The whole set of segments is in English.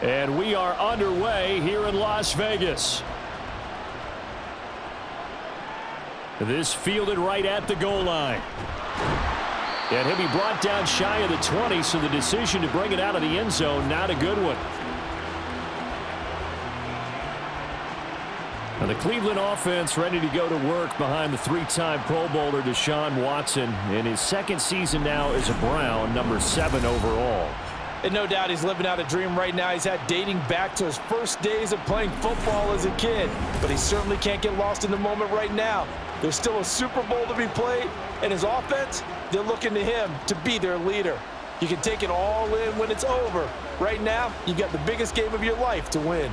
And we are underway here in Las Vegas. This fielded right at the goal line. And he'll be brought down shy of the 20, so the decision to bring it out of the end zone, not a good one. Now the Cleveland offense ready to go to work behind the three-time Pro Bowler Deshaun Watson in his second season now as a Brown, number 7 overall. And no doubt he's living out a dream right now. He's had dating back to his first days of playing football as a kid. But he certainly can't get lost in the moment right now. There's still a Super Bowl to be played, and his offense, they're looking to him to be their leader. You can take it all in when it's over. Right now, you've got the biggest game of your life to win.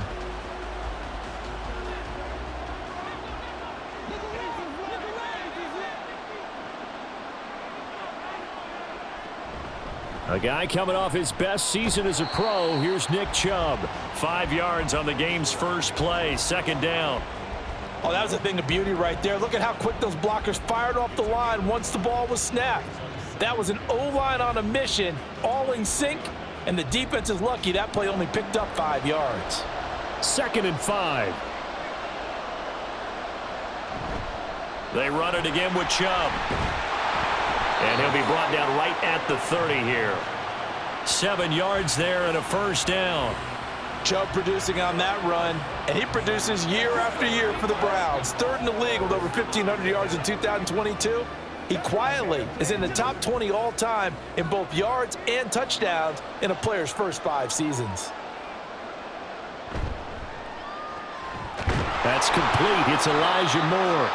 A guy coming off his best season as a pro. Here's Nick Chubb. 5 yards on the game's first play. Second down. Oh, that was a thing of beauty right there. Look at how quick those blockers fired off the line once the ball was snapped. That was an O-line on a mission, all in sync, and the defense is lucky that play only picked up 5 yards. 2nd and 5. They run it again with Chubb. And he'll be brought down right at the 30 here. 7 yards there and a first down. Chubb producing on that run, and he produces year after year for the Browns. 3rd in the league with over 1,500 yards in 2022. He quietly is in the top 20 all-time in both yards and touchdowns in a player's first 5 seasons. That's complete. It's Elijah Moore.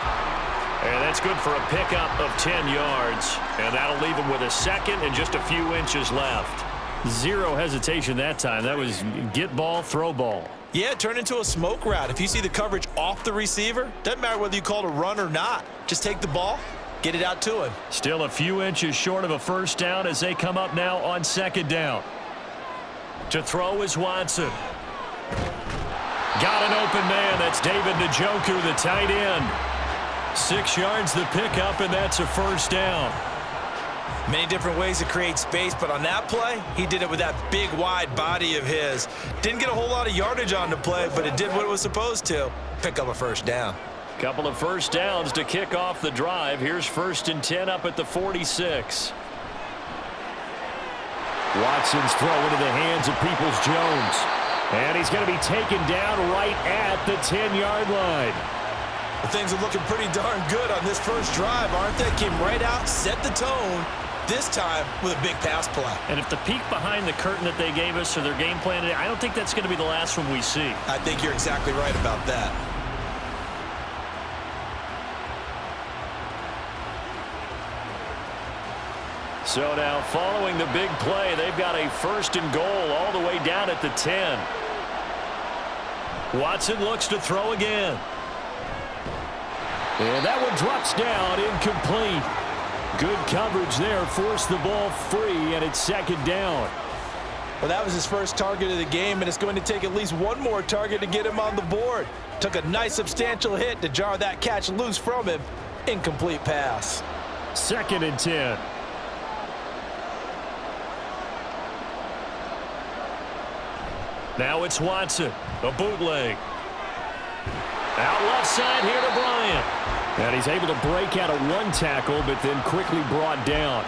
And that's good for a pickup of 10 yards. And that'll leave him with a second and just a few inches left. 0 hesitation that time. That was get ball, throw ball. Yeah, it turned into a smoke route. If you see the coverage off the receiver, doesn't matter whether you call it a run or not. Just take the ball, get it out to him. Still a few inches short of a first down as they come up now on 2nd down. To throw is Watson. Got an open man. That's David Njoku, the tight end. 6 yards the pickup, and that's a first down. Many different ways to create space, but on that play, he did it with that big, wide body of his. Didn't get a whole lot of yardage on the play, but it did what it was supposed to. Pick up a first down. Couple of first downs to kick off the drive. Here's 1st and 10 up at the 46. Watson's throw into the hands of Peoples-Jones. And he's going to be taken down right at the 10-yard line. Well, things are looking pretty darn good on this first drive, aren't they? Came right out, set the tone, this time with a big pass play. And if the peek behind the curtain that they gave us or their game plan today, I don't think that's going to be the last one we see. I think you're exactly right about that. So now following the big play, they've got a 1st and goal all the way down at the 10. Watson looks to throw again. And that one drops down, incomplete. Good coverage there, forced the ball free, and it's 2nd down. Well, that was his first target of the game, and it's going to take at least one more target to get him on the board. Took a nice substantial hit to jar that catch loose from him. Incomplete pass. 2nd and 10. Now it's Watson, a bootleg. Out left side here to Bryant. And he's able to break out of 1 tackle, but then quickly brought down.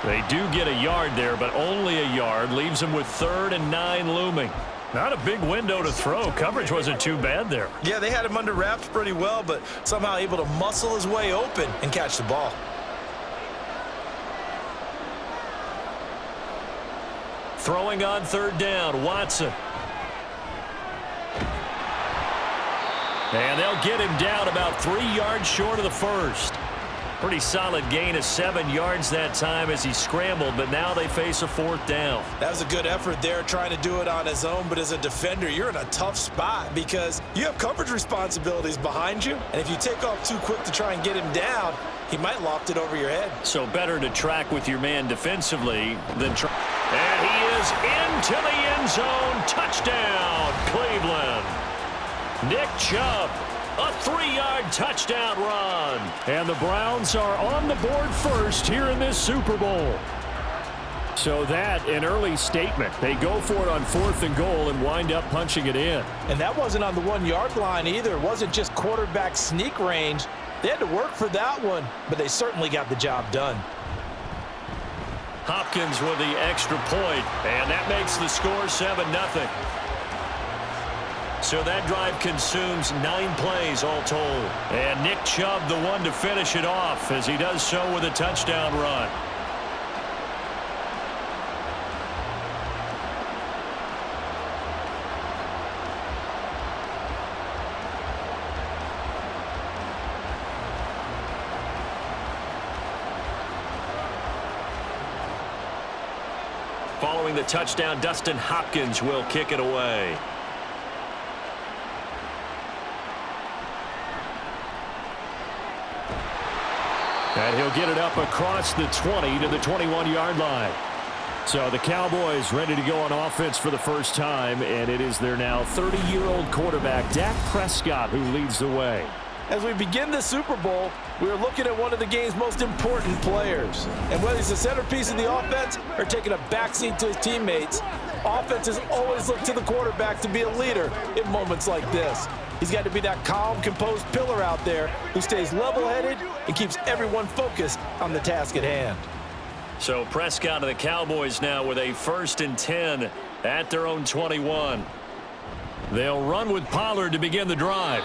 They do get a yard there, but only a yard. Leaves him with 3rd and 9 looming. Not a big window to throw. Coverage wasn't too bad there. Yeah, they had him under wraps pretty well, but somehow able to muscle his way open and catch the ball. Throwing on 3rd down, Watson. And they'll get him down about 3 yards short of the first. Pretty solid gain of 7 yards that time as he scrambled, but now they face a 4th down. That was a good effort there, trying to do it on his own, but as a defender, you're in a tough spot because you have coverage responsibilities behind you, and if you take off too quick to try and get him down, he might loft it over your head. So better to track with your man defensively than try. And he is into the end zone. Touchdown, Cleveland. Nick Chubb, a 3-yard touchdown run. And the Browns are on the board first here in this Super Bowl. So that, an early statement. They go for it on 4th and goal and wind up punching it in. And that wasn't on the 1-yard line either. It wasn't just quarterback sneak range. They had to work for that one, but they certainly got the job done. Hopkins with the extra point, and that makes the score 7-0. So that drive consumes 9 plays all told. And Nick Chubb the one to finish it off as he does so with a touchdown run. Following the touchdown, Dustin Hopkins will kick it away. And he'll get it up across the 20 to the 21-yard line. So the Cowboys ready to go on offense for the first time, and it is their now 30-year-old quarterback, Dak Prescott, who leads the way. As we begin the Super Bowl, we are looking at one of the game's most important players. And whether he's the centerpiece of the offense or taking a backseat to his teammates, offenses always look to the quarterback to be a leader in moments like this. He's got to be that calm, composed pillar out there who stays level-headed and keeps everyone focused on the task at hand. So Prescott of the Cowboys now with a 1st and 10 at their own 21. They'll run with Pollard to begin the drive.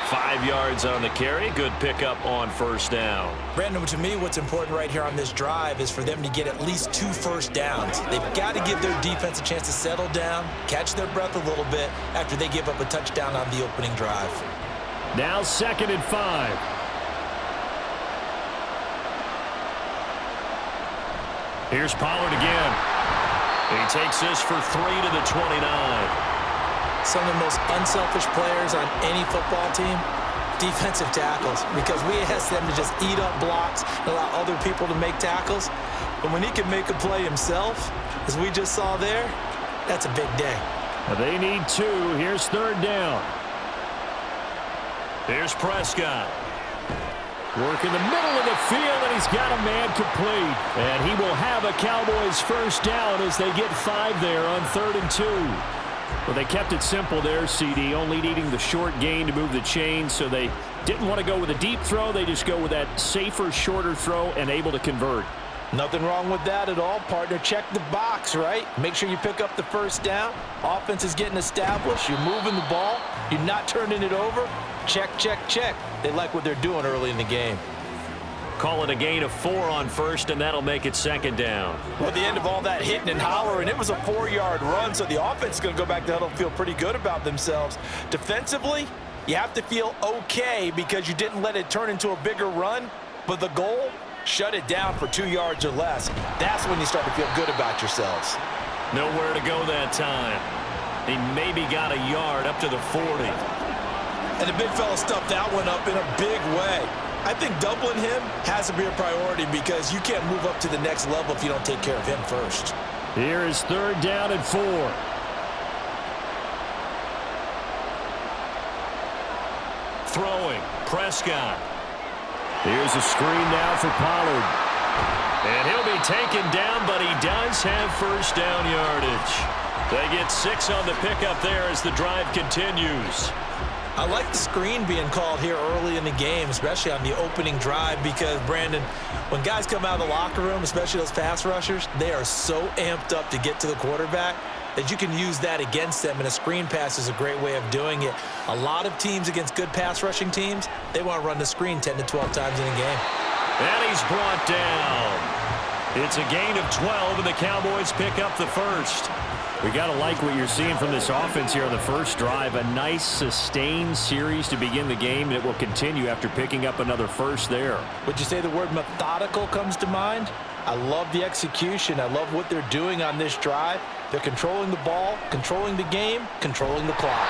5 yards on the carry. Good pickup on 1st down. Brandon, to me, what's important right here on this drive is for them to get at least 2 first downs. They've got to give their defense a chance to settle down, catch their breath a little bit after they give up a touchdown on the opening drive. Now 2nd and 5. Here's Pollard again. He takes this for 3 to the 29. Some of the most unselfish players on any football team, defensive tackles, because we ask them to just eat up blocks and allow other people to make tackles. But when he can make a play himself, as we just saw there, that's a big day. They need 2. Here's 3rd down. Here's Prescott. Work in the middle of the field, and he's got a man complete. And he will have a Cowboys 1st down as they get 5 there on 3rd and 2. Well, they kept it simple there, CD, only needing the short gain to move the chain, so they didn't want to go with a deep throw. They just go with that safer, shorter throw and able to convert. Nothing wrong with that at all, partner. Check the box, right? Make sure you pick up the 1st down. Offense is getting established. You're moving the ball. You're not turning it over. Check, check, check. They like what they're doing early in the game. Call it a gain of 4 on 1st, and that'll make it 2nd down. Well, at the end of all that hitting and hollering, it was a 4-yard run, so the offense is going to go back to huddle and feel pretty good about themselves. Defensively, you have to feel okay because you didn't let it turn into a bigger run, but the goal, shut it down for 2 yards or less. That's when you start to feel good about yourselves. Nowhere to go that time. He maybe got a yard up to the 40. And the big fella stuffed that one up in a big way. I think doubling him has to be a priority because you can't move up to the next level if you don't take care of him first. Here is 3rd down and 4. Throwing, Prescott. Here's a screen now for Pollard. And he'll be taken down, but he does have 1st down yardage. They get 6 on the pickup there as the drive continues. I like the screen being called here early in the game, especially on the opening drive, because, Brandon, when guys come out of the locker room, especially those pass rushers, they are so amped up to get to the quarterback that you can use that against them, and a screen pass is a great way of doing it. A lot of teams against good pass rushing teams, they want to run the screen 10 to 12 times in a game. And he's brought down. It's a gain of 12, and the Cowboys pick up the 1st. We got to like what you're seeing from this offense here on the 1st drive. A nice, sustained series to begin the game that will continue after picking up another 1st there. Would you say the word methodical comes to mind? I love the execution. I love what they're doing on this drive. They're controlling the ball, controlling the game, controlling the clock.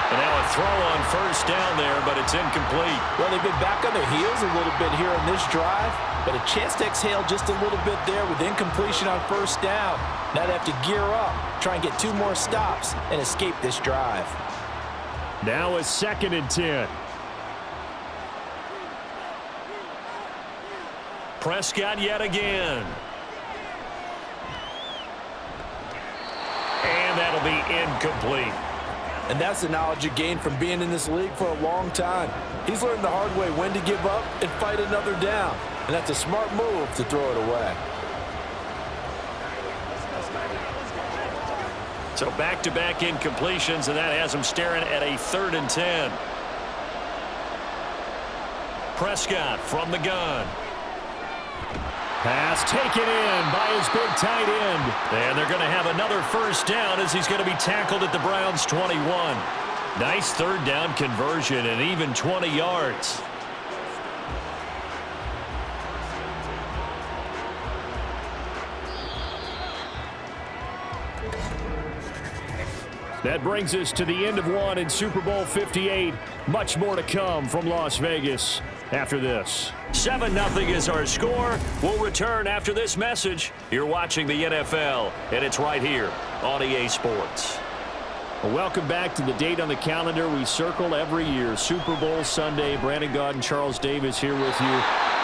And now a throw on 1st down there, but it's incomplete. Well, they've been back on their heels a little bit here on this drive, but a chance to exhale just a little bit there with incompletion on 1st down. Now they have to gear up, try and get 2 more stops, and escape this drive. Now a 2nd and 10. Prescott yet again. and that'll be incomplete. And that's the knowledge you gain from being in this league for a long time. He's learned the hard way when to give up and fight another down. And that's a smart move to throw it away. So back-to-back incompletions, and that has him staring at a 3rd and 10. Prescott from the gun. Pass taken in by his big tight end. And they're going to have another first down as he's going to be tackled at the Browns' 21. Nice 3rd down conversion and even 20 yards. That brings us to the end of one in Super Bowl 58. Much more to come from Las Vegas after this. 7-0 is our score. We'll return after this message. You're watching the NFL, and it's right here on EA Sports. Well, welcome back to the date on the calendar we circle every year. Super Bowl Sunday. Brandon Gaud and Charles Davis here with you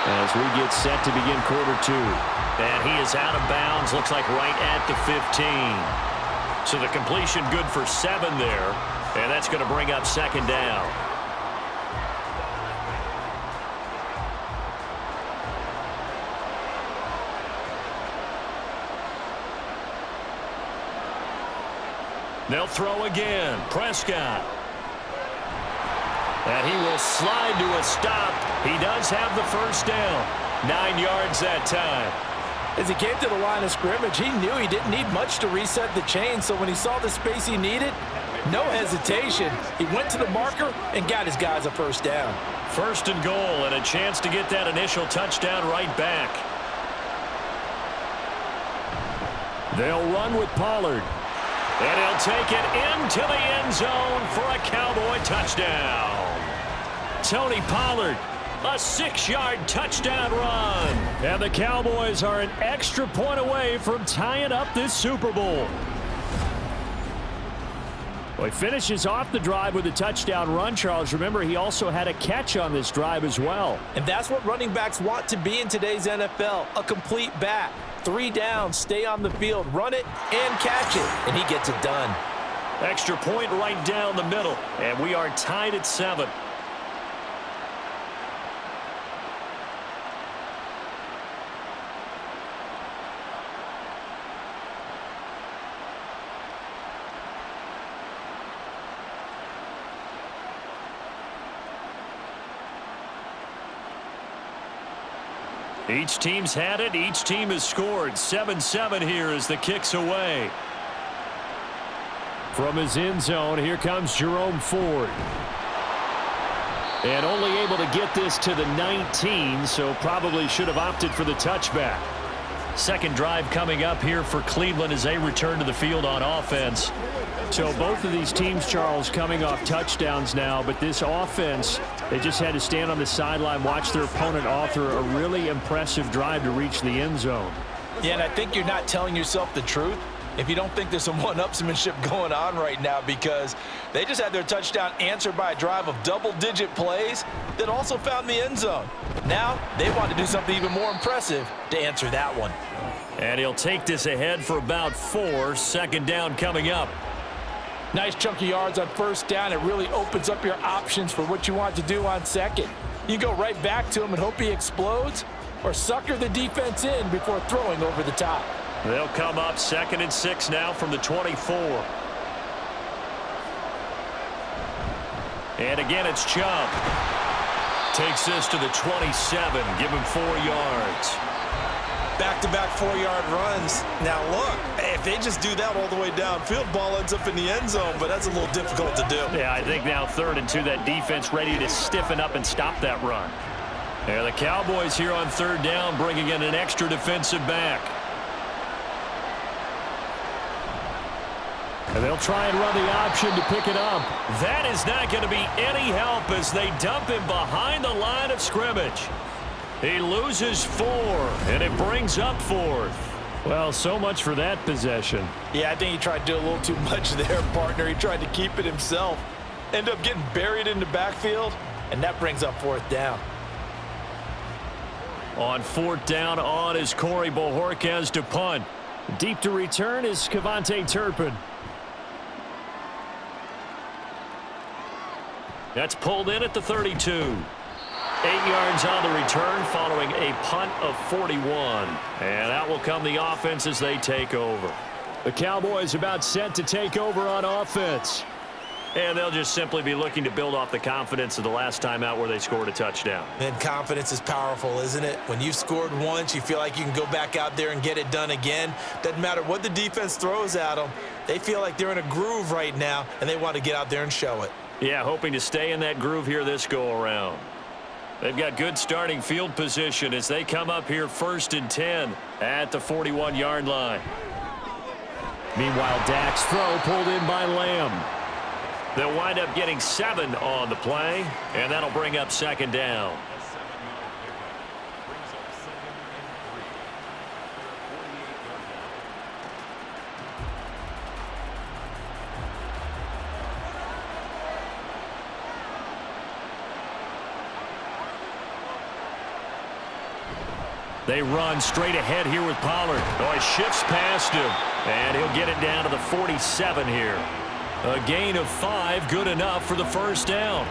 as we get set to begin quarter 2. And he is out of bounds. Looks like right at the 15. So the completion good for 7 there, and that's going to bring up 2nd down. They'll throw again. Prescott. And he will slide to a stop. He does have the first down. 9 yards that time. As he came to the line of scrimmage, he knew he didn't need much to reset the chain, so when he saw the space he needed, no hesitation. He went to the marker and got his guys a first down. 1st and goal, and a chance to get that initial touchdown right back. They'll run with Pollard. And he'll take it into the end zone for a Cowboy touchdown. Tony Pollard. A 6-yard touchdown run. And the Cowboys are an extra point away from tying up this Super Bowl. Well, he finishes off the drive with a touchdown run, Charles. Remember, he also had a catch on this drive as well. And that's what running backs want to be in today's NFL, a complete back. 3 downs, stay on the field, run it, and catch it. And he gets it done. Extra point right down the middle. And we are tied at 7. Each team's had it. Each team has scored. 7-7 here as the kick's away. From his end zone, here comes Jerome Ford. And only able to get this to the 19, so probably should have opted for the touchback. 2nd drive coming up here for Cleveland as they return to the field on offense. So both of these teams, Charles, coming off touchdowns now, but this offense, they just had to stand on the sideline, watch their opponent author a really impressive drive to reach the end zone. Yeah, and I think you're not telling yourself the truth if you don't think there's some one-upsmanship going on right now, because they just had their touchdown answered by a drive of double-digit plays that also found the end zone. Now they want to do something even more impressive to answer that one. And he'll take this ahead for about 4. 2nd down coming up. Nice chunky yards on 1st down. It really opens up your options for what you want to do on 2nd. You go right back to him and hope he explodes, or sucker the defense in before throwing over the top. They'll come up 2nd and 6 now from the 24. And again, it's Chubb. Takes this to the 27. Give him 4 yards. Back-to-back 4-yard runs. Now, look, if they just do that all the way downfield, ball ends up in the end zone, but that's a little difficult to do. Yeah, I think now 3rd and 2, that defense ready to stiffen up and stop that run. And the Cowboys here on 3rd down bringing in an extra defensive back. And they'll try and run the option to pick it up. That is not going to be any help as they dump him behind the line of scrimmage. He loses 4, and it brings up 4th. Well, so much for that possession. Yeah, I think he tried to do a little too much there, partner. He tried to keep it himself. Ended up getting buried in the backfield, and that brings up 4th down. On 4th down is Corey Bojorquez to punt. Deep to return is Kevontae Turpin. That's pulled in at the 32. 8 yards on the return following a punt of 41. And out will come the offense as they take over. The Cowboys about set to take over on offense. And they'll just simply be looking to build off the confidence of the last time out where they scored a touchdown. And confidence is powerful, isn't it? When you've scored once, you feel like you can go back out there and get it done again. Doesn't matter what the defense throws at them. They feel like they're in a groove right now, and they want to get out there and show it. Yeah, hoping to stay in that groove here this go-around. They've got good starting field position as they come up here 1st and 10 at the 41-yard line. Meanwhile, Dak's throw pulled in by Lamb. They'll wind up getting 7 on the play, and that'll bring up 2nd down. They run straight ahead here with Pollard. Oh, he shifts past him, and he'll get it down to the 47 here. A gain of 5, good enough for the 1st down.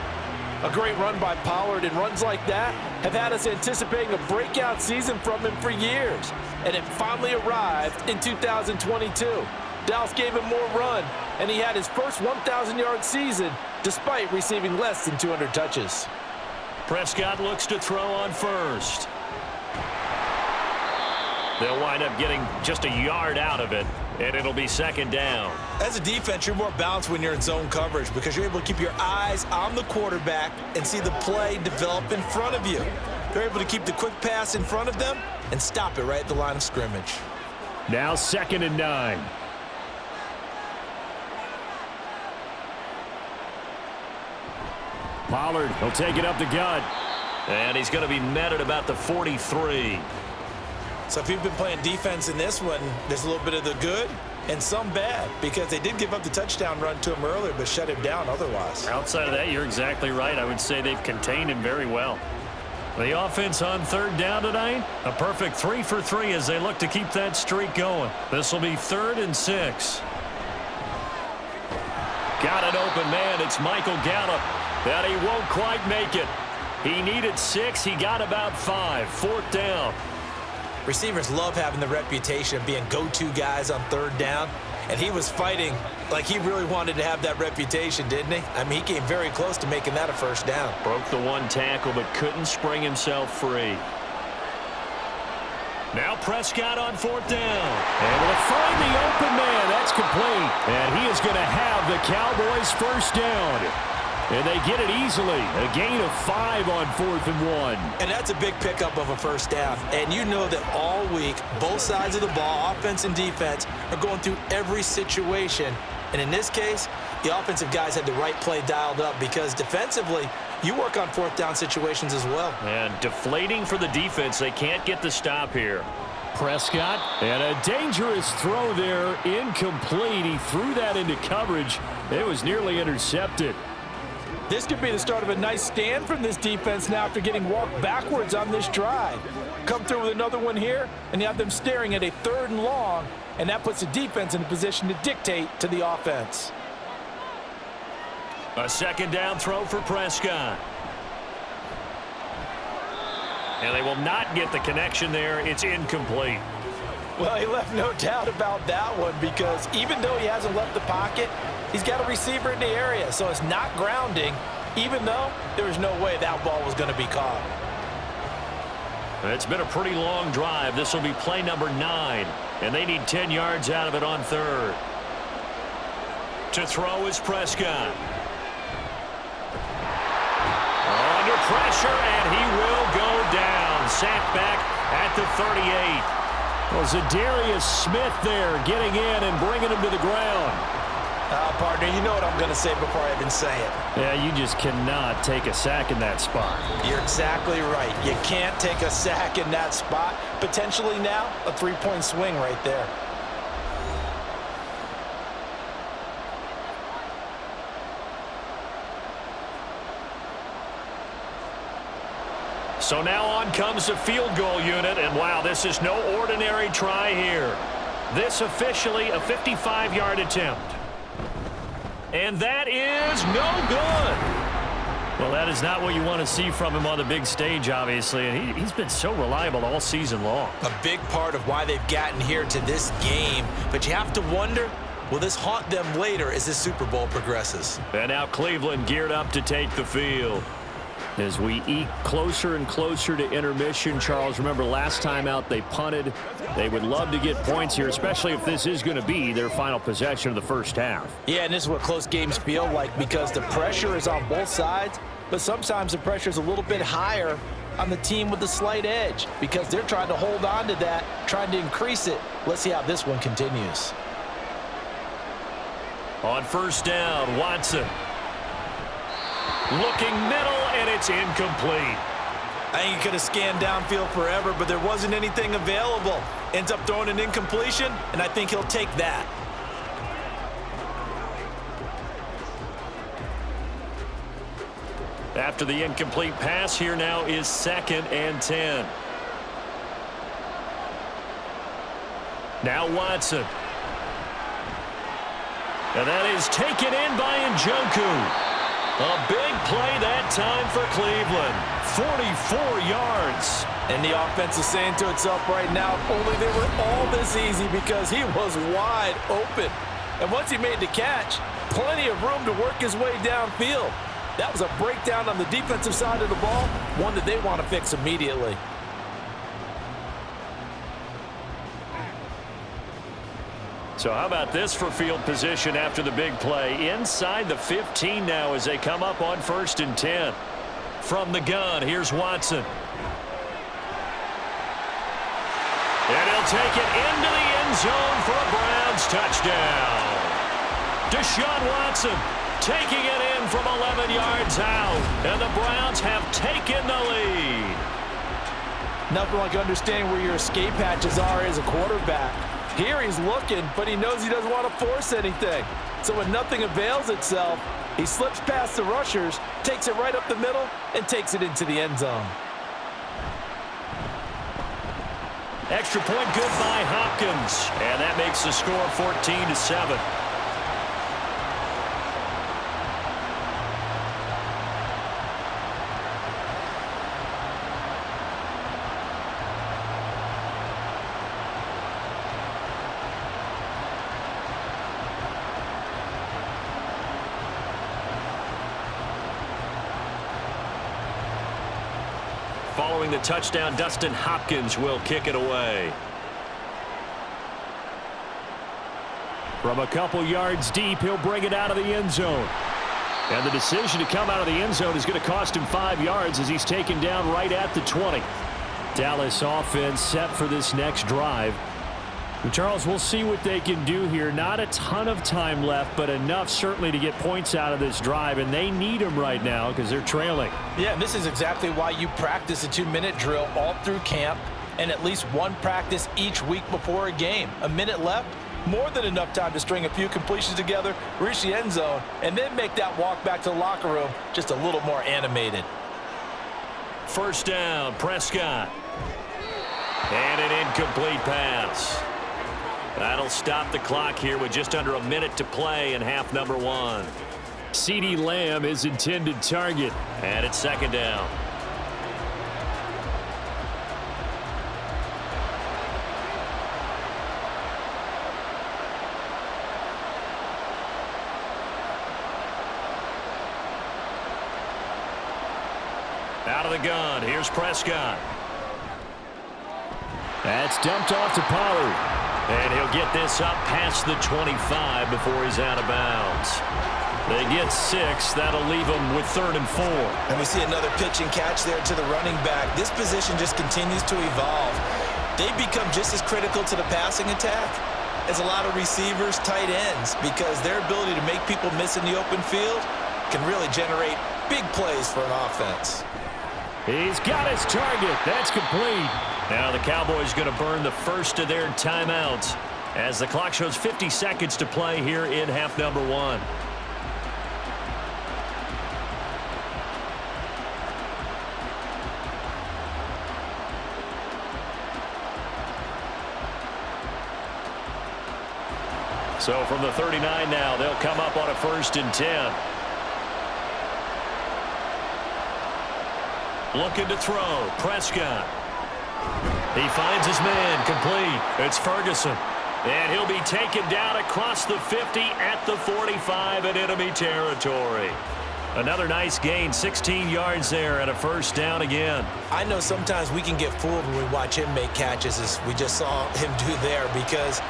A great run by Pollard, and runs like that have had us anticipating a breakout season from him for years. And it finally arrived in 2022. Dallas gave him more run, and he had his first 1,000-yard season despite receiving less than 200 touches. Prescott looks to throw on first. They'll wind up getting just a yard out of it, and it'll be 2nd down. As a defense, you're more balanced when you're in zone coverage because you're able to keep your eyes on the quarterback and see the play develop in front of you. You're able to keep the quick pass in front of them and stop it right at the line of scrimmage. Now 2nd and 9. Pollard, he'll take it up the gut. And he's going to be met at about the 43. So if you've been playing defense in this one, there's a little bit of the good and some bad because they did give up the touchdown run to him earlier but shut him down otherwise. Outside of that, you're exactly right. I would say they've contained him very well. The offense on 3rd down tonight, a perfect 3 for 3 as they look to keep that streak going. This will be 3rd and 6. Got an open man. It's Michael Gallup. That he won't quite make it. He needed 6. He got about 5. 4th down. Receivers love having the reputation of being go-to guys on 3rd down, and he was fighting like he really wanted to have that reputation, didn't he? I mean, he came very close to making that a 1st down. Broke the 1 tackle, but couldn't spring himself free. Now Prescott on 4th down. And will find the open man. That's complete. And he is going to have the Cowboys' 1st down. And they get it easily. A gain of 5 on 4th and 1. And that's a big pickup of a 1st down. And you know that all week, both sides of the ball, offense and defense, are going through every situation. And in this case, the offensive guys had the right play dialed up because defensively, you work on 4th down situations as well. And deflating for the defense. They can't get the stop here. Prescott, and a dangerous throw there. Incomplete. He threw that into coverage. It was nearly intercepted. This could be the start of a nice stand from this defense now after getting walked backwards on this drive. Come through with another one here, and you have them staring at a 3rd and long, and that puts the defense in a position to dictate to the offense. A 2nd down throw for Prescott. And they will not get the connection there. It's incomplete. Well, he left no doubt about that one because even though he hasn't left the pocket, he's got a receiver in the area, so it's not grounding, even though there was no way that ball was going to be caught. It's been a pretty long drive. This will be play number 9, and they need 10 yards out of it on 3rd. To throw is Prescott. Under pressure, and he will go down. Sacked back at the 38. Well, Zadarius Smith there getting in and bringing him to the ground. Partner, you know what I'm going to say before I even say it. Yeah, you just cannot take a sack in that spot. You're exactly right. You can't take a sack in that spot. Potentially now, a 3-point swing right there. So now on comes the field goal unit, and wow, this is no ordinary try here. This officially a 55-yard attempt. And that is no good. Well, that is not what you want to see from him on the big stage, obviously, and he's been so reliable all season long. A big part of why they've gotten here to this game, but you have to wonder, will this haunt them later as this Super Bowl progresses? And now Cleveland geared up to take the field. As we eke closer and closer to intermission, Charles, remember last time out they punted. They would love to get points here, especially if this is going to be their final possession of the first half. Yeah, and this is what close games feel like because the pressure is on both sides, but sometimes the pressure is a little bit higher on the team with the slight edge because they're trying to hold on to that, trying to increase it. Let's see how this one continues. On first down, Watson. Looking middle, and it's incomplete. I think he could have scanned downfield forever, but there wasn't anything available. Ends up throwing an incompletion, and I think he'll take that. After the incomplete pass, here now is 2nd and 10. Now Watson. And that is taken in by Njoku. A big play that time for Cleveland. 44 yards. And the offense is saying to itself right now, if only they were all this easy because he was wide open. And once he made the catch, plenty of room to work his way downfield. That was a breakdown on the defensive side of the ball, one that they want to fix immediately. So how about this for field position after the big play? Inside the 15 now as they come up on 1st and 10. From the gun, here's Watson. And he'll take it into the end zone for a Browns touchdown. Deshaun Watson taking it in from 11 yards out. And the Browns have taken the lead. Nothing like understanding where your escape hatches are as a quarterback. Here he's looking, but he knows he doesn't want to force anything. So when nothing avails itself, he slips past the rushers, takes it right up the middle, and takes it into the end zone. Extra point good by Hopkins. And that makes the score 14-7. Following the touchdown, Dustin Hopkins will kick it away. From a couple yards deep, he'll bring it out of the end zone. And the decision to come out of the end zone is going to cost him 5 yards as he's taken down right at the 20. Dallas offense set for this next drive. And Charles, we'll see what they can do here. Not a ton of time left, but enough certainly to get points out of this drive, and they need them right now because they're trailing. Yeah, and this is exactly why you practice a 2-minute drill all through camp and at least one practice each week before a game. A minute left, more than enough time to string a few completions together, reach the end zone, and then make that walk back to the locker room just a little more animated. First down, Prescott. And an incomplete pass. That'll stop the clock here with just under a minute to play in half number 1. CeeDee Lamb is intended target, and it's 2nd down. Out of the gun, here's Prescott. That's dumped off to Pollard. And he'll get this up past the 25 before he's out of bounds. They get 6. That'll leave them with 3rd and 4. And we see another pitch and catch there to the running back. This position just continues to evolve. They become just as critical to the passing attack as a lot of receivers, tight ends, because their ability to make people miss in the open field can really generate big plays for an offense. He's got his target. That's complete. Now the Cowboys going to burn the first of their timeouts as the clock shows 50 seconds to play here in half number 1. So from the 39 now, they'll come up on a 1st and 10. Looking to throw. Prescott. He finds his man. Complete. It's Ferguson. And he'll be taken down across the 50 at the 45 in enemy territory. Another nice gain, 16 yards there and a first down again. I know sometimes we can get fooled when we watch him make catches, as we just saw him do there, because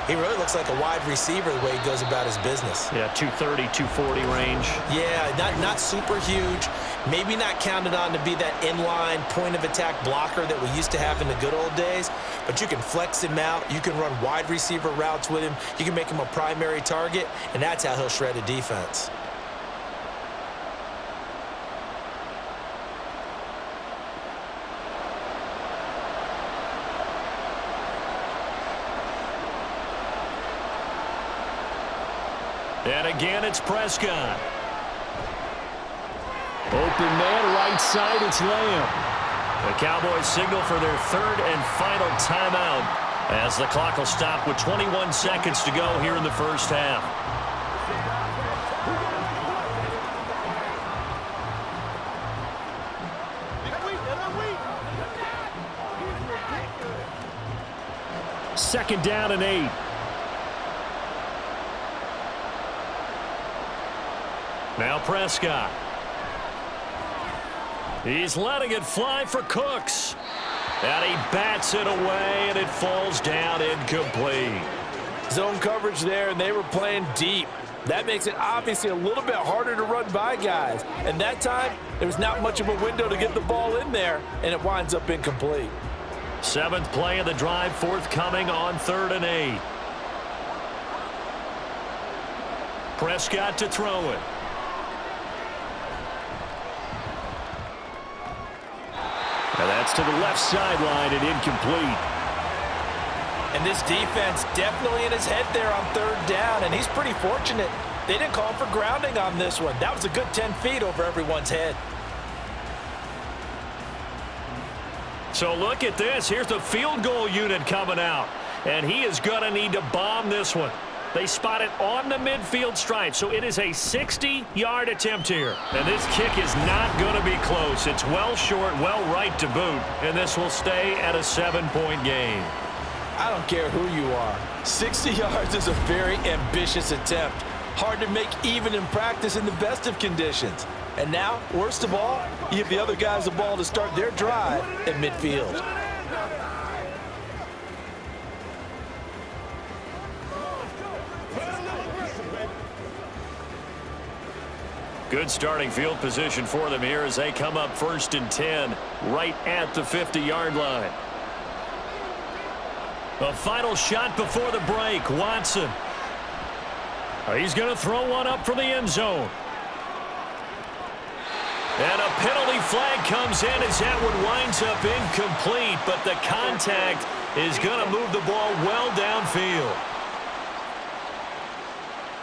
he really looks like a wide receiver the way he goes about his business. Yeah, 230, 240 range. Yeah, not super huge. Maybe not counted on to be that inline point-of-attack blocker that we used to have in the good old days, but you can flex him out. You can run wide receiver routes with him. You can make him a primary target, and that's how he'll shred a defense. And again, it's Prescott. Open man, right side, it's Lamb. The Cowboys signal for their third and final timeout as the clock will stop with 21 seconds to go here in the first half. Second down and 8. Now Prescott. He's letting it fly for Cooks. And he bats it away, and it falls down incomplete. Zone coverage there, and they were playing deep. That makes it obviously a little bit harder to run by guys. And that time, there was not much of a window to get the ball in there, and it winds up incomplete. Seventh play of the drive forthcoming on 3rd and 8. Prescott to throw it. And that's to the left sideline and incomplete. And this defense definitely in his head there on 3rd down, and he's pretty fortunate. They didn't call him for grounding on this one. That was a good 10 feet over everyone's head. So look at this. Here's the field goal unit coming out. And he is going to need to bomb this one. They spot it on the midfield stripe, so it is a 60-yard attempt here. And this kick is not going to be close. It's well short, well right to boot, and this will stay at a 7-point game. I don't care who you are. 60 yards is a very ambitious attempt. Hard to make even in practice in the best of conditions. And now, worst of all, you give the other guys the ball to start their drive at midfield. Good starting field position for them here as they come up 1st and 10 right at the 50-yard line. A final shot before the break. Watson. He's going to throw one up from the end zone. And a penalty flag comes in as that one winds up incomplete, but the contact is going to move the ball well downfield.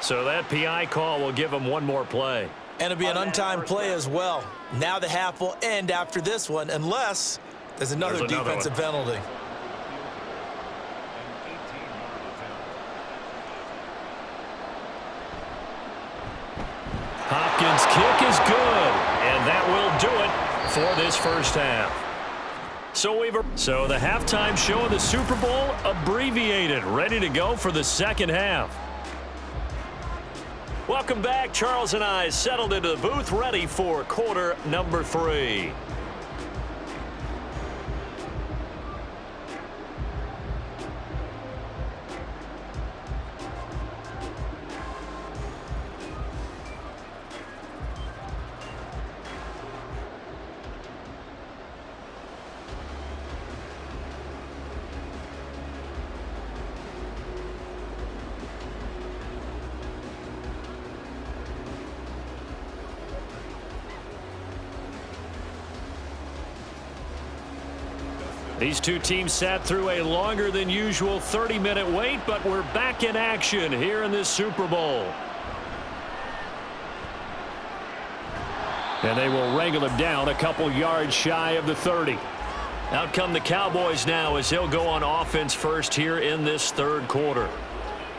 So that PI call will give him one more play. And it'll be an untimed play as well. Now the half will end after this one, unless there's another defensive penalty. Hopkins' kick is good, and that will do it for this first half. So the halftime show of the Super Bowl abbreviated, ready to go for the second half. Welcome back. Charles and I settled into the booth, ready for quarter number 3. These two teams sat through a longer than usual 30-minute wait, but we're back in action here in this Super Bowl. And they will wrangle him down a couple yards shy of the 30. Out come the Cowboys now as they'll go on offense first here in this third quarter.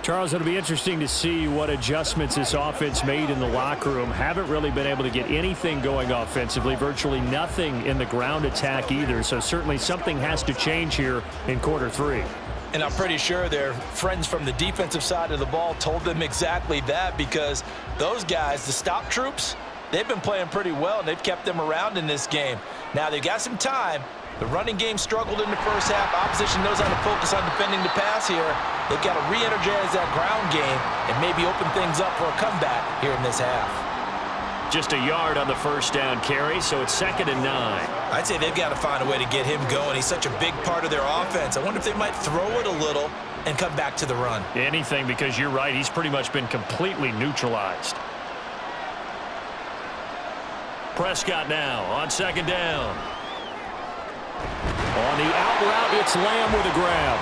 Charles, it'll be interesting to see what adjustments this offense made in the locker room. Haven't really been able to get anything going offensively, virtually nothing in the ground attack either. So certainly something has to change here in quarter three. And I'm pretty sure their friends from the defensive side of the ball told them exactly that, because those guys, the stop troops, they've been playing pretty well, and they've kept them around in this game. Now, they've got some time. The running game struggled in the first half. Opposition knows how to focus on defending the pass here. They've got to re-energize that ground game and maybe open things up for a comeback here in this half. Just a yard on the first down carry, so it's 2nd and 9. I'd say they've got to find a way to get him going. He's such a big part of their offense. I wonder if they might throw it a little and come back to the run. Anything, because you're right. He's pretty much been completely neutralized. Prescott now on 2nd down. On the out route, it's Lamb with a grab.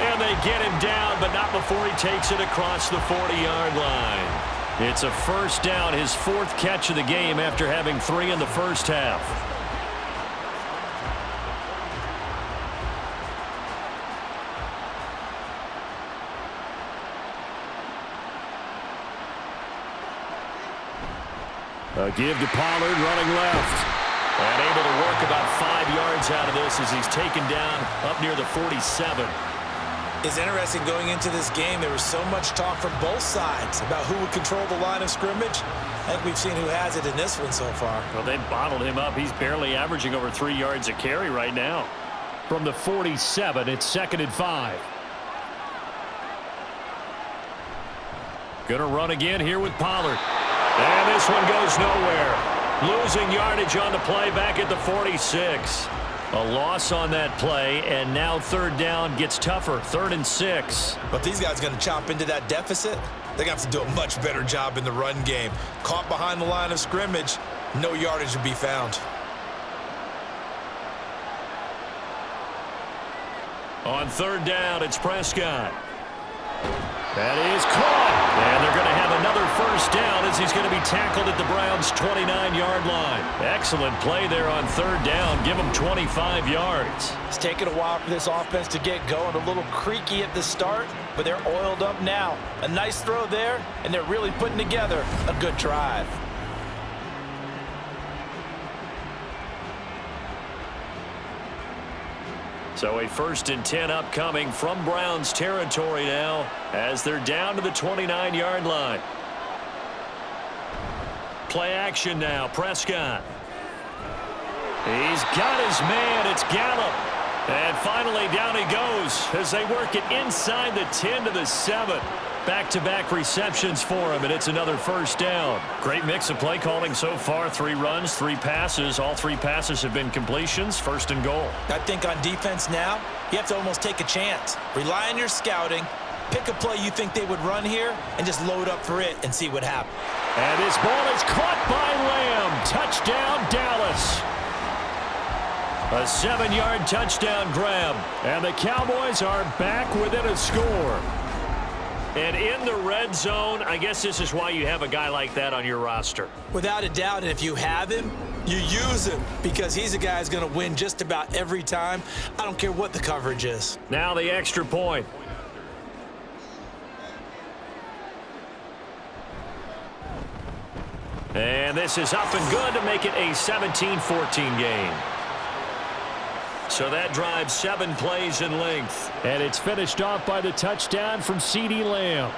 And they get him down, but not before he takes it across the 40-yard line. It's a first down, his 4th catch of the game after having 3 in the first half. A give to Pollard, running left. And able to work about 5 yards out of this as he's taken down up near the 47. It's interesting going into this game. There was so much talk from both sides about who would control the line of scrimmage. I think we've seen who has it in this one so far. Well, they bottled him up. He's barely averaging over 3 yards a carry right now. From the 47, it's 2nd and 5. Gonna run again here with Pollard. And this one goes nowhere. Losing yardage on the play back at the 46. A loss on that play, and now 3rd down gets tougher. 3rd and 6. But these guys going to chop into that deficit. They're going to have to do a much better job in the run game. Caught behind the line of scrimmage, no yardage to be found. On 3rd down, it's Prescott. That is caught. And they're going to have another first down as he's going to be tackled at the Browns' 29-yard line. Excellent play there on 3rd down. Give him 25 yards. It's taken a while for this offense to get going. A little creaky at the start, but they're oiled up now. A nice throw there, and they're really putting together a good drive. So a 1st and 10 upcoming from Browns territory now as they're down to the 29-yard line. Play action now, Prescott. He's got his man, it's Gallup. And finally down he goes as they work it inside the 10 to the 7. Back-to-back receptions for him, and it's another first down. Great mix of play calling so far. 3 runs, 3 passes. All 3 passes have been completions. 1st and goal. I think on defense now, you have to almost take a chance. Rely on your scouting. Pick a play you think they would run here and just load up for it and see what happens. And this ball is caught by Lamb. Touchdown, Dallas. A 7-yard touchdown grab. And the Cowboys are back within a score. And in the red zone, I guess this is why you have a guy like that on your roster. Without a doubt, and if you have him, you use him because he's a guy who's going to win just about every time. I don't care what the coverage is. Now the extra point. And this is up and good to make it a 17-14 game. So that drives 7 plays in length. And it's finished off by the touchdown from CeeDee Lamb.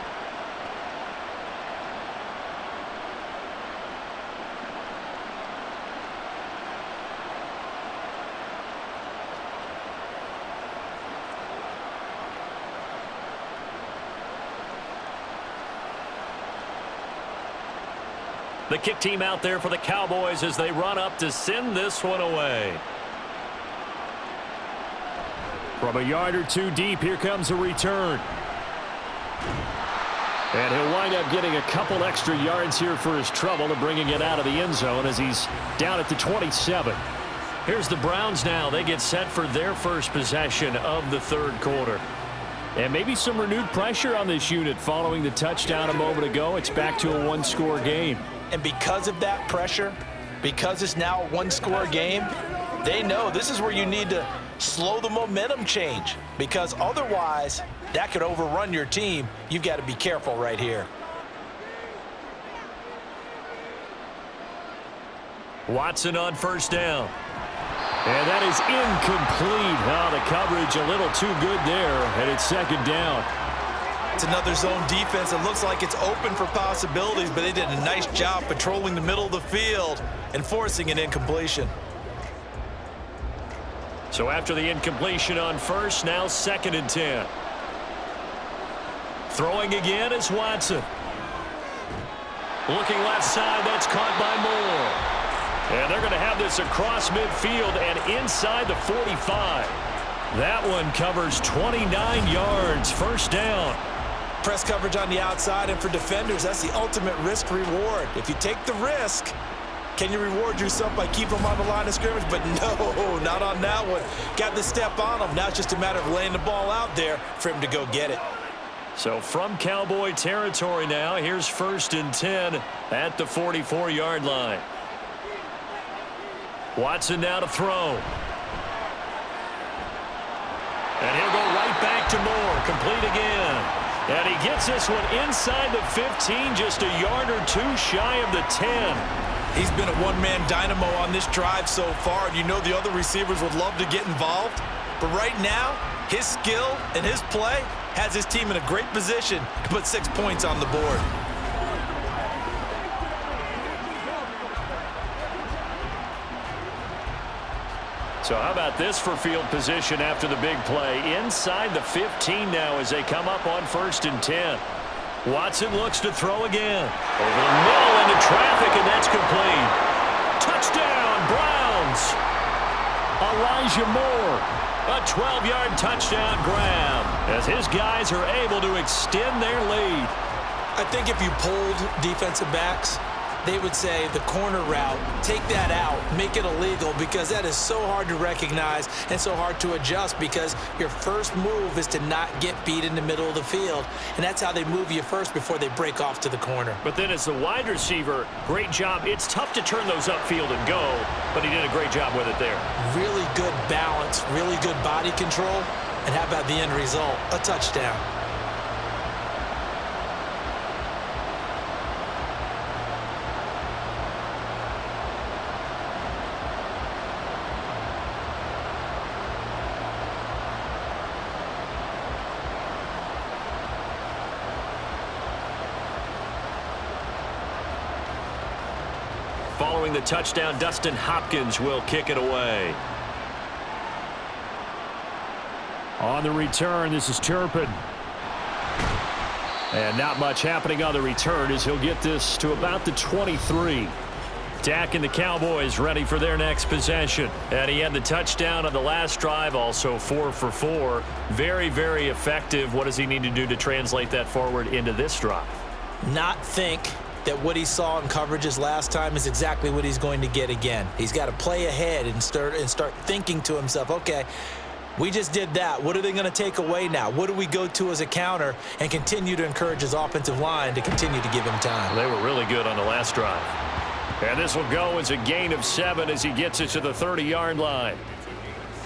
The kick team out there for the Cowboys as they run up to send this one away. From a yard or 2 deep, here comes a return. And he'll wind up getting a couple extra yards here for his trouble and bringing it out of the end zone as he's down at the 27. Here's the Browns now. They get set for their first possession of the 3rd quarter. And maybe some renewed pressure on this unit following the touchdown a moment ago. It's back to a 1-score game. And because of that pressure, because it's now a 1-score game, they know this is where you need to slow the momentum change, because otherwise That could overrun your team. You've got to be careful right here. Watson on first down. And that is incomplete. Oh, the coverage a little too good there, and it's second down. It's another zone defense. It looks like it's open for possibilities, but they did a nice job patrolling the middle of the field and forcing an incompletion. So after the incompletion on first, now 2nd and 10. Throwing again is Watson. Looking left side, that's caught by Moore. And they're going to have this across midfield and inside the 45. That one covers 29 yards, first down. Press coverage on the outside, and for defenders, that's the ultimate risk reward. If you take the risk, can you reward yourself by keeping them on the line of scrimmage? But no, not on that one. Got the step on him. Now it's just a matter of laying the ball out there for him to go get it. So from Cowboy territory now, here's 1st and 10 at the 44-yard line. Watson now to throw. And he'll go right back to Moore. Complete again. And he gets this one inside the 15, just a yard or two shy of the 10. He's been a one-man dynamo on this drive so far, and you know the other receivers would love to get involved. But right now, his skill and his play has his team in a great position to put 6 points on the board. So how about this for field position after the big play? Inside the 15 now as they come up on 1st and 10. Watson looks to throw again. Over the middle into traffic, and that's complete. Touchdown, Browns. Elijah Moore. A 12-yard touchdown grab as his guys are able to extend their lead. I think if you pulled defensive backs, they would say the corner route, take that out, make it illegal, because that is so hard to recognize and so hard to adjust, because your first move is to not get beat in the middle of the field, and that's how they move you first before they break off to the corner. But then as the wide receiver, great job. It's tough to turn those upfield and go, but he did a great job with it there. Really good balance, really good body control, and how about the end result? A touchdown. Following the touchdown, Dustin Hopkins will kick it away. On the return, this is Turpin. And not much happening on the return as he'll get this to about the 23. Dak and the Cowboys ready for their next possession. And he had the touchdown on the last drive, also 4 for 4. Very, very effective. What does he need to do to translate that forward into this drive? Not think that what he saw in coverages last time is exactly what he's going to get again. He's got to play ahead and start thinking to himself, okay, we just did that. What are they going to take away now? What do we go to as a counter? And continue to encourage his offensive line to continue to give him time. They were really good on the last drive. And this will go as a gain of 7 as he gets it to the 30-yard line.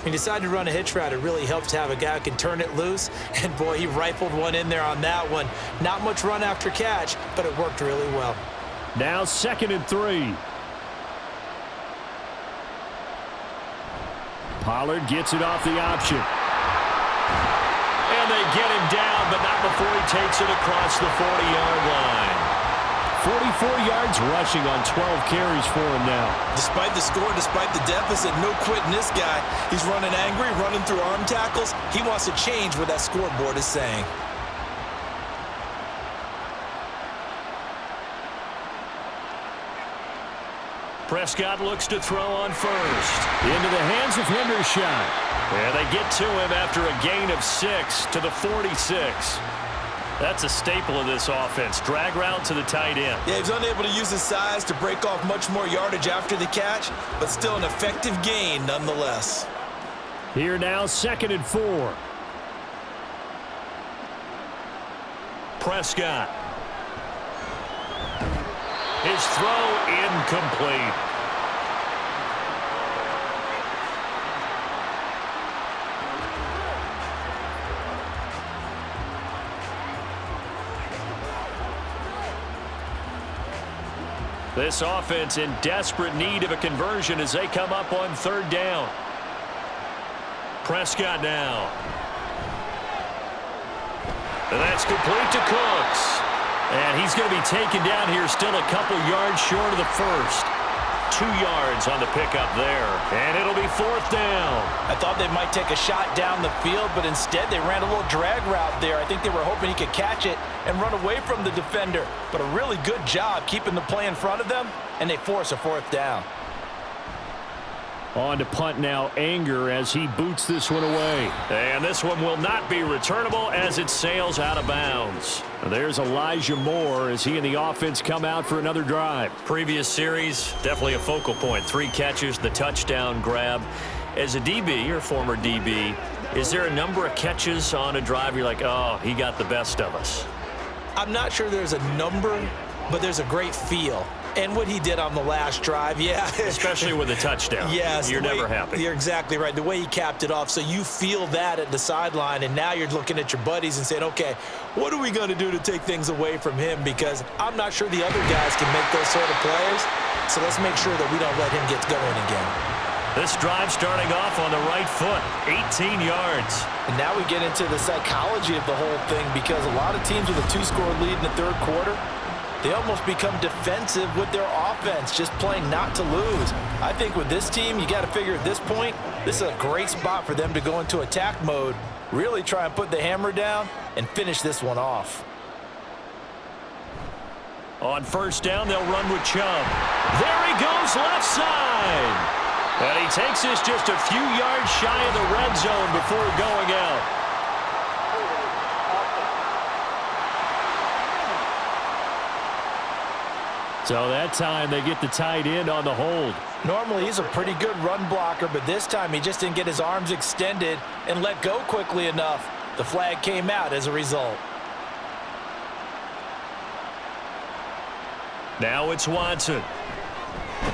He decided to run a hitch route. It really helps to have a guy who can turn it loose. And, boy, he rifled one in there on that one. Not much run after catch, but it worked really well. Now 2nd and 3. Pollard gets it off the option. And they get him down, but not before he takes it across the 40-yard line. 44 yards rushing on 12 carries for him now. Despite the score, despite the deficit, no quitting this guy. He's running angry, running through arm tackles. He wants to change what that scoreboard is saying. Prescott looks to throw on first. Into the hands of Hendershot. And they get to him after a gain of 6 to the 46. That's a staple of this offense. Drag route to the tight end. Yeah, he was unable to use his size to break off much more yardage after the catch, but still an effective gain nonetheless. Here now, 2nd and 4. Prescott. His throw incomplete. This offense in desperate need of a conversion as they come up on third down. Prescott now. And that's complete to Cooks. And he's going to be taken down here still a couple yards short of the first. 2 yards on the pickup there. And it'll be fourth down. I thought they might take a shot down the field, but instead they ran a little drag route there. I think they were hoping he could catch it and run away from the defender. But a really good job keeping the play in front of them, and they force a fourth down. On to punt now, Anger as he boots this one away. And this one will not be returnable as it sails out of bounds. There's Elijah Moore as he and the offense come out for another drive. Previous series, definitely a focal point. 3 catches, the touchdown grab. As a DB, or former DB, is there a number of catches on a drive you're like, oh, he got the best of us? I'm not sure there's a number, but there's a great feel. And what he did on the last drive, yeah. Especially with a touchdown. Yes. You're never happy. You're exactly right. The way he capped it off. So you feel that at the sideline, and now you're looking at your buddies and saying, okay, what are we going to do to take things away from him? Because I'm not sure the other guys can make those sort of plays. So let's make sure that we don't let him get going again. This drive starting off on the right foot, 18 yards. And now we get into the psychology of the whole thing, because a lot of teams with a 2-score lead in the third quarter, they almost become defensive with their offense, just playing not to lose. I think with this team, you got to figure at this point, this is a great spot for them to go into attack mode, really try and put the hammer down and finish this one off. On first down, they'll run with Chubb. There he goes, left side. And he takes this just a few yards shy of the red zone before going out. So that time they get the tight end on the hold. Normally he's a pretty good run blocker, but this time he just didn't get his arms extended and let go quickly enough. The flag came out as a result. Now it's Watson.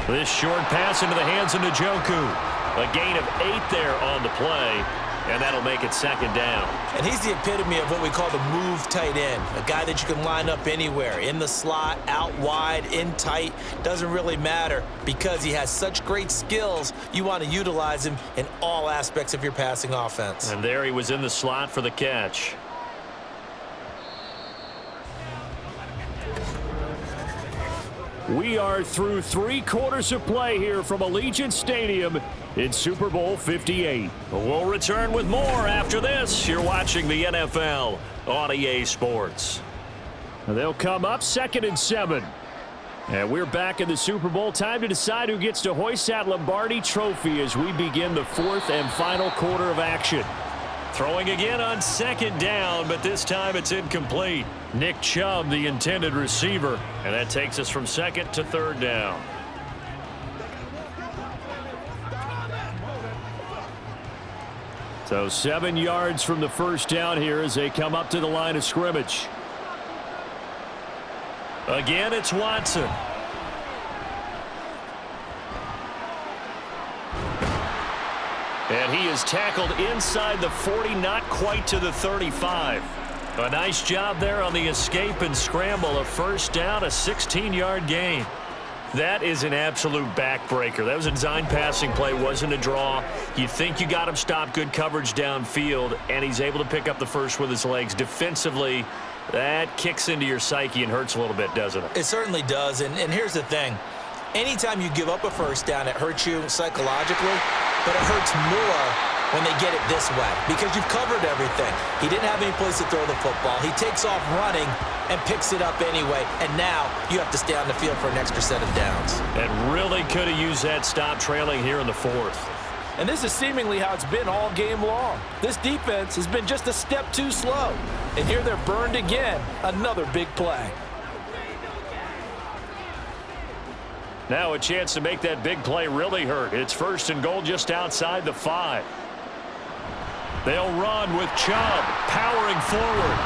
This short pass into the hands of Njoku. A gain of 8 there on the play, and that'll make it second down. And he's the epitome of what we call the move tight end, a guy that you can line up anywhere, in the slot, out wide, in tight, doesn't really matter, because he has such great skills. You want to utilize him in all aspects of your passing offense. And there he was in the slot for the catch. We are through 3 quarters of play here from Allegiant Stadium in Super Bowl 58. We'll return with more after this. You're watching the NFL on EA Sports. They'll come up 2nd and 7. And we're back in the Super Bowl. Time to decide who gets to hoist that Lombardi trophy as we begin the 4th and final quarter of action. Throwing again on 2nd down, but this time it's incomplete. Nick Chubb, the intended receiver, and that takes us from 2nd to 3rd down. So 7 yards from the first down here as they come up to the line of scrimmage. Again, it's Watson. And he is tackled inside the 40, not quite to the 35. A nice job there on the escape and scramble. A first down, a 16-yard gain. That is an absolute backbreaker. That was a design passing play, wasn't a draw. You think you got him stopped, good coverage downfield, and he's able to pick up the first with his legs. Defensively, that kicks into your psyche and hurts a little bit, doesn't it? It certainly does, and here's the thing. Anytime you give up a first down, it hurts you psychologically, but it hurts more when they get it this way because you've covered everything. He didn't have any place to throw the football. He takes off running and picks it up anyway, and now you have to stay on the field for an extra set of downs. And really could have used that stop trailing here in the 4th. And this is seemingly how it's been all game long. This defense has been just a step too slow. And here they're burned again. Another big play. Now a chance to make that big play really hurt. It's 1st and goal just outside the 5. They'll run with Chubb powering forward.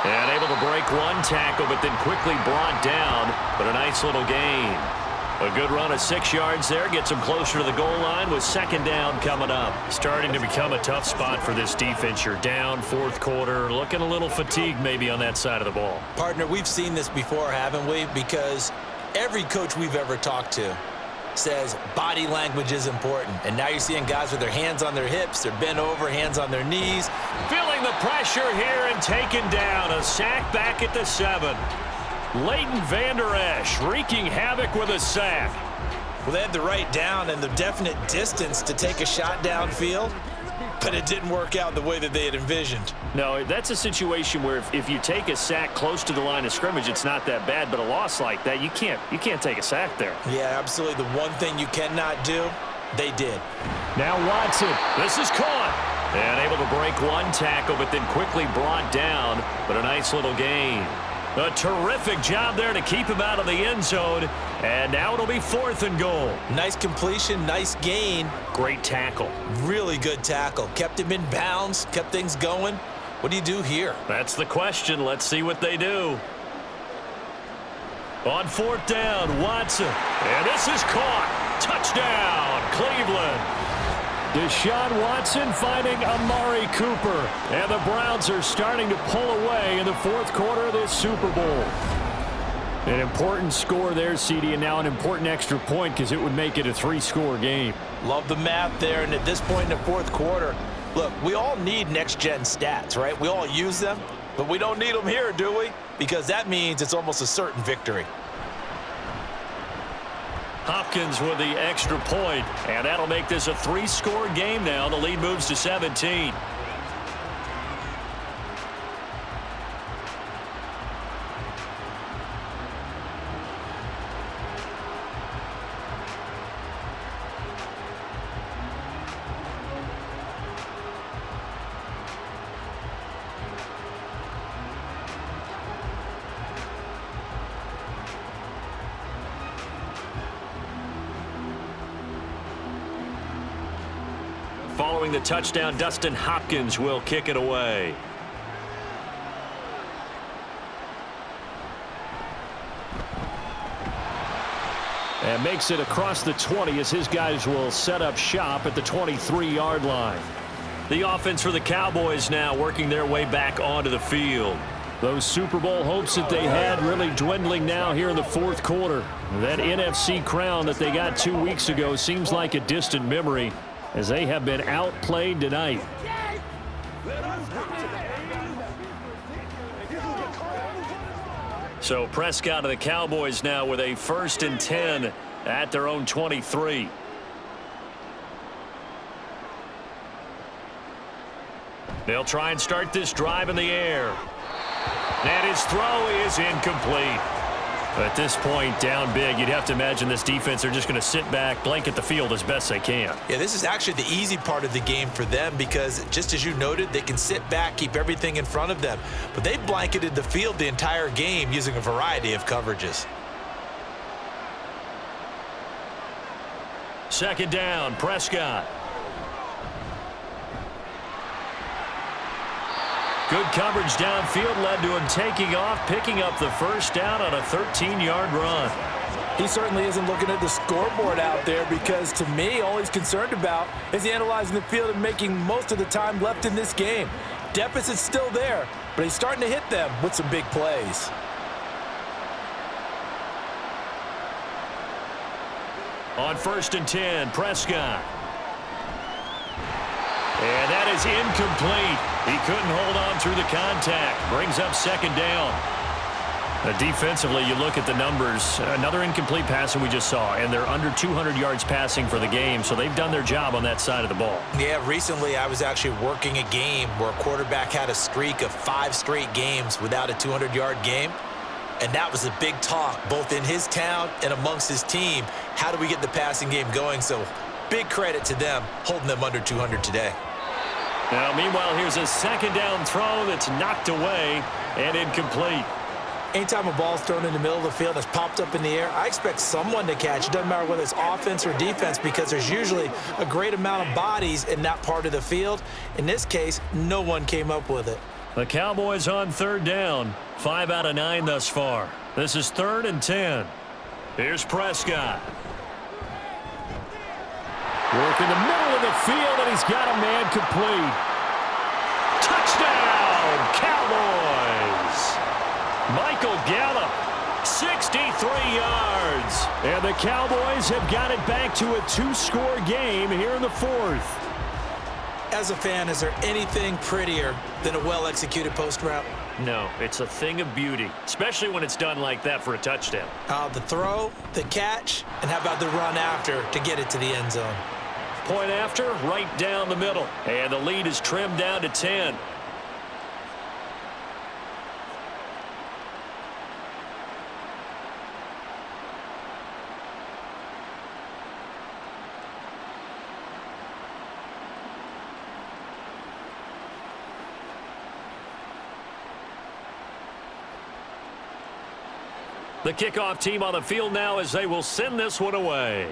And able to break one tackle, but then quickly brought down. But a nice little gain. A good run of 6 yards there. Gets him closer to the goal line with 2nd down coming up. Starting to become a tough spot for this defense. You're down 4th quarter. Looking a little fatigued maybe on that side of the ball. Partner, we've seen this before, haven't we? Because Every coach we've ever talked to says body language is important. And now you're seeing guys with their hands on their hips, they're bent over, hands on their knees. Feeling the pressure here and taken down. A sack back at the 7. Leighton Vander Esch wreaking havoc with a sack. Well, they had the right down and the definite distance to take a shot downfield, but it didn't work out the way that they had envisioned. No, that's a situation where if you take a sack close to the line of scrimmage, it's not that bad, but a loss like that, you can't take a sack there. Yeah, absolutely. The one thing you cannot do, they did. Now Watson, this is caught. And able to break one tackle, but then quickly brought down, but a nice little gain. A terrific job there to keep him out of the end zone, and now it'll be 4th and goal. Nice completion, nice gain. Great tackle. Really good tackle. Kept him in bounds, kept things going. What do you do here? That's the question. Let's see what they do. On 4th down, Watson. And this is caught. Touchdown, Cleveland. Deshaun Watson finding Amari Cooper. And the Browns are starting to pull away in the 4th quarter of this Super Bowl. An important score there, CD, and now an important extra point because it would make it a 3-score game. Love the math there, and at this point in the 4th quarter, look, we all need next-gen stats, right? We all use them, but we don't need them here, do we? Because that means it's almost a certain victory. Hopkins with the extra point, and that'll make this a 3-score game now. The lead moves to 17. Following the touchdown, Dustin Hopkins will kick it away. And makes it across the 20 as his guys will set up shop at the 23-yard line. The offense for the Cowboys now working their way back onto the field. Those Super Bowl hopes that they had really dwindling now here in the 4th quarter. That NFC crown that they got 2 weeks ago seems like a distant memory, as they have been outplayed tonight. So Prescott of the Cowboys now with a 1st and 10 at their own 23. They'll try and start this drive in the air. And his throw is incomplete. At this point, down big, you'd have to imagine this defense are just going to sit back, blanket the field as best they can. Yeah, this is actually the easy part of the game for them because, just as you noted, they can sit back, keep everything in front of them. But they've blanketed the field the entire game using a variety of coverages. 2nd down, Prescott. Good coverage downfield led to him taking off, picking up the 1st down on a 13-yard run. He certainly isn't looking at the scoreboard out there because, to me, all he's concerned about is analyzing the field and making most of the time left in this game. Deficit's still there, but he's starting to hit them with some big plays. On 1st and 10, Prescott. And that is incomplete. He couldn't hold on through the contact. Brings up 2nd down. Defensively, you look at the numbers. Another incomplete pass that we just saw, and they're under 200 yards passing for the game, so they've done their job on that side of the ball. Yeah, recently I was actually working a game where a quarterback had a streak of 5 straight games without a 200-yard game, and that was a big talk both in his town and amongst his team. How do we get the passing game going? So big credit to them holding them under 200 today. Now, meanwhile, here's a 2nd down throw that's knocked away and incomplete. Anytime a ball's thrown in the middle of the field that's popped up in the air, I expect someone to catch. It doesn't matter whether it's offense or defense because there's usually a great amount of bodies in that part of the field. In this case, no one came up with it. The Cowboys on 3rd down. 5 out of 9 thus far. This is 3rd and 10. Here's Prescott. Work in the middle of the field, and he's got a man complete. Touchdown, Cowboys! Michael Gallup 63 yards. And the Cowboys have got it back to a 2-score game here in the fourth. As a fan, is there anything prettier than a well-executed post route? No, it's a thing of beauty, especially when it's done like that for a touchdown. The throw, the catch, and how about the run after to get it to the end zone? Point after, right down the middle. And the lead is trimmed down to 10. The kickoff team on the field now as they will send this one away.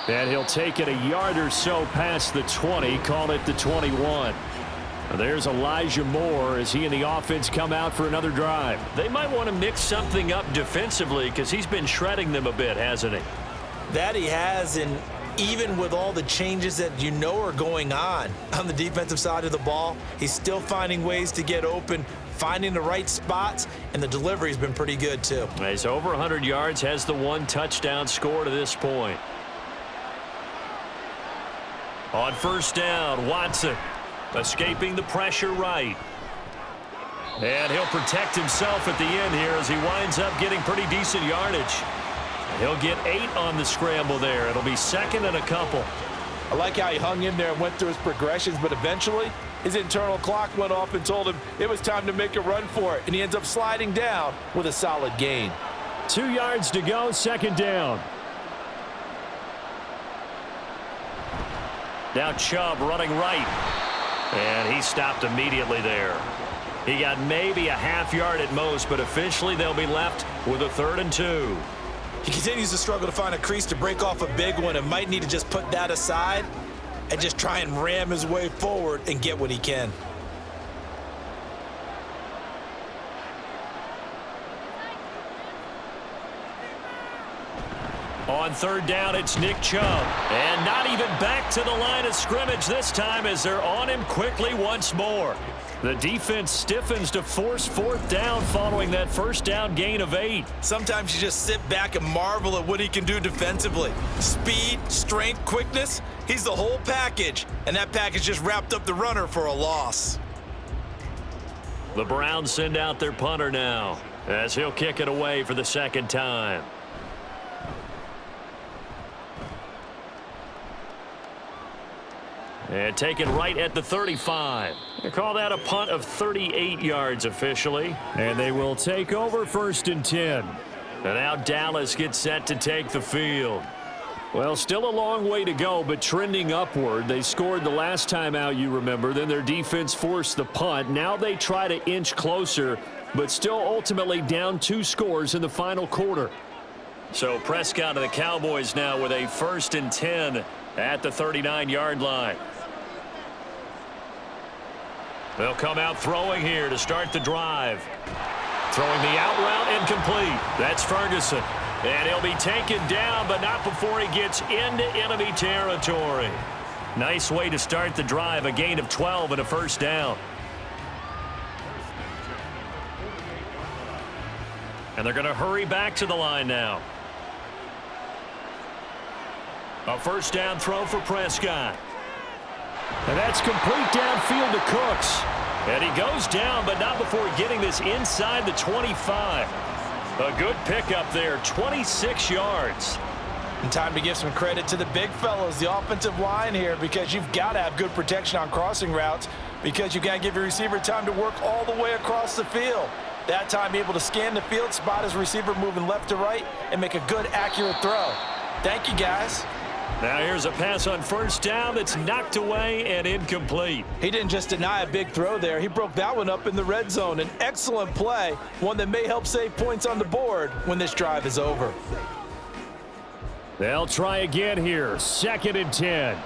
And he'll take it a yard or so past the 20, call it the 21. There's Elijah Moore as he and the offense come out for another drive. They might want to mix something up defensively because he's been shredding them a bit, hasn't he? That he has, and even with all the changes that you know are going on the defensive side of the ball, he's still finding ways to get open, finding the right spots, and the delivery's been pretty good too. He's over 100 yards, has the 1 touchdown score to this point. On first down, Watson escaping the pressure right. And he'll protect himself at the end here as he winds up getting pretty decent yardage. He'll get 8 on the scramble there. It'll be second and a couple. I like how he hung in there and went through his progressions, but eventually his internal clock went off and told him it was time to make a run for it, and he ends up sliding down with a solid gain. 2 yards to go, second down. Now Chubb running right. And he stopped immediately there. He got maybe a half yard at most, but officially they'll be left with a 3rd and 2. He continues to struggle to find a crease to break off a big one and might need to just put that aside and just try and ram his way forward and get what he can. On 3rd down, it's Nick Chubb. And not even back to the line of scrimmage this time as they're on him quickly once more. The defense stiffens to force 4th down following that first down gain of 8. Sometimes you just sit back and marvel at what he can do defensively. Speed, strength, quickness, he's the whole package. And that package just wrapped up the runner for a loss. The Browns send out their punter now as he'll kick it away for the 2nd time. And taken right at the 35. They call that a punt of 38 yards officially. And they will take over 1st and 10. And now Dallas gets set to take the field. Well, still a long way to go, but trending upward. They scored the last time out, you remember. Then their defense forced the punt. Now they try to inch closer, but still ultimately down 2 scores in the final quarter. So Prescott and the Cowboys now with a 1st and 10 at the 39-yard line. They'll come out throwing here to start the drive. Throwing the out route incomplete. That's Ferguson. And he'll be taken down, but not before he gets into enemy territory. Nice way to start the drive. A gain of 12 and a 1st down. And they're going to hurry back to the line now. A 1st down throw for Prescott. And that's complete downfield to Cooks. And he goes down, but not before getting this inside the 25. A good pickup there, 26 yards. And time to give some credit to the big fellows, the offensive line here, because you've got to have good protection on crossing routes because you got to give your receiver time to work all the way across the field. That time able to scan the field, spot his receiver moving left to right, and make a good, accurate throw. Thank you, guys. Now here's a pass on 1st down that's knocked away and incomplete. He didn't just deny a big throw there. He broke that one up in the red zone. An excellent play, one that may help save points on the board when this drive is over. They'll try again here. 2nd and 10.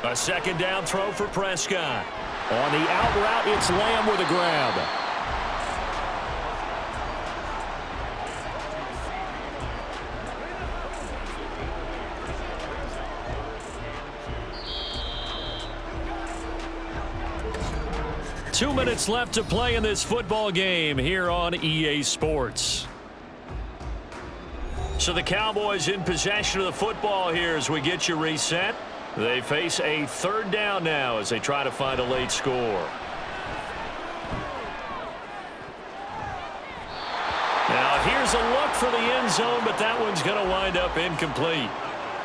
A 2nd down throw for Prescott. On the out route, it's Lamb with a grab. 2 minutes left to play in this football game here on EA Sports. So the Cowboys in possession of the football here as we get you reset. They face a third down now as they try to find a late score. Now here's a look for the end zone, but that one's going to wind up incomplete.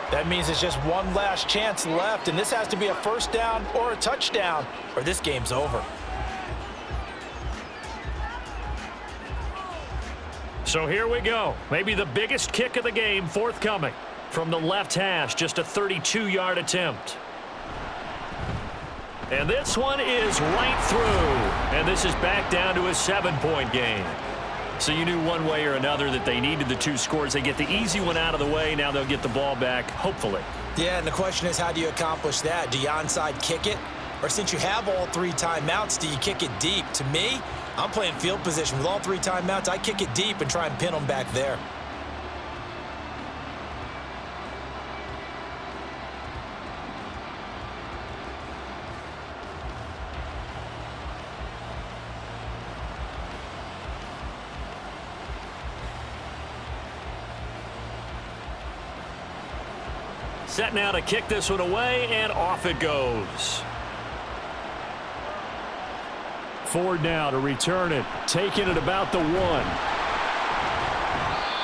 That means it's just one last chance left, and this has to be a first down or a touchdown, or this game's over. So here we go. Maybe the biggest kick of the game forthcoming. From the left hash, just a 32-yard attempt. And this one is right through. And this is back down to a 7-point game. So you knew one way or another that they needed the 2 scores. They get the easy one out of the way. Now they'll get the ball back, hopefully. Yeah, and the question is, how do you accomplish that? Do you onside kick it? Or since you have all 3 timeouts, do you kick it deep? To me, I'm playing field position. With all 3 timeouts, I kick it deep and try and pin them back there. Set now to kick this one away, and off it goes. Ford now to return it, taking it about the 1.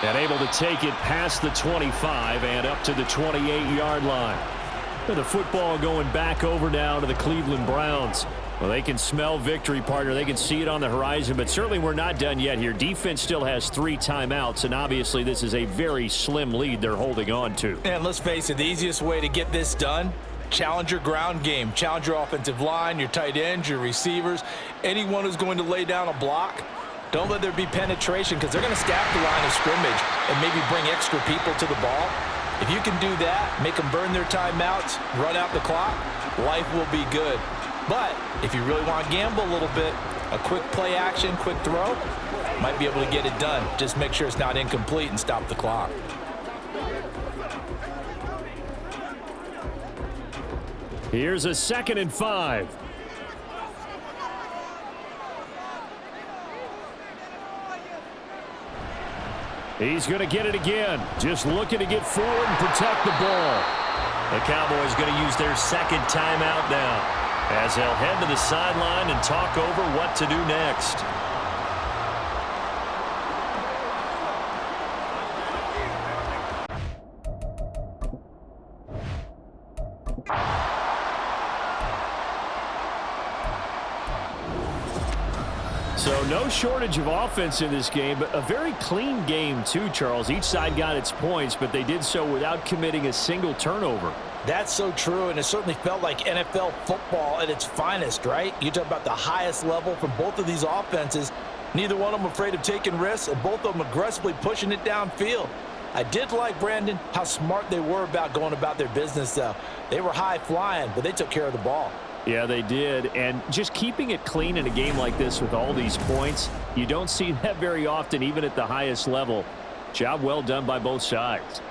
And able to take it past the 25 and up to the 28-yard line. And the football going back over now to the Cleveland Browns. Well, they can smell victory, partner. They can see it on the horizon, but certainly we're not done yet here. Defense still has 3 timeouts, and obviously this is a very slim lead they're holding on to. And let's face it, the easiest way to get this done, challenge your ground game. Challenge your offensive line, your tight ends, your receivers, anyone who's going to lay down a block. Don't let there be penetration because they're going to stack the line of scrimmage and maybe bring extra people to the ball. If you can do that, make them burn their timeouts, run out the clock, life will be good. But if you really want to gamble a little bit, a quick play action, quick throw, might be able to get it done. Just make sure it's not incomplete and stop the clock. Here's a 2nd and 5. He's going to get it again. Just looking to get forward and protect the ball. The Cowboys going to use their 2nd timeout now, as they'll head to the sideline and talk over what to do next. So no shortage of offense in this game, but a very clean game too, Charles. Each side got its points, but they did so without committing a single turnover. That's so true, and it certainly felt like NFL football at its finest, right? You talk about the highest level from both of these offenses. Neither one of them afraid of taking risks, and both of them aggressively pushing it downfield. I did like, Brandon, how smart they were about going about their business, though. They were high-flying, but they took care of the ball. Yeah, they did, and just keeping it clean in a game like this with all these points, you don't see that very often, even at the highest level. Job well done by both sides.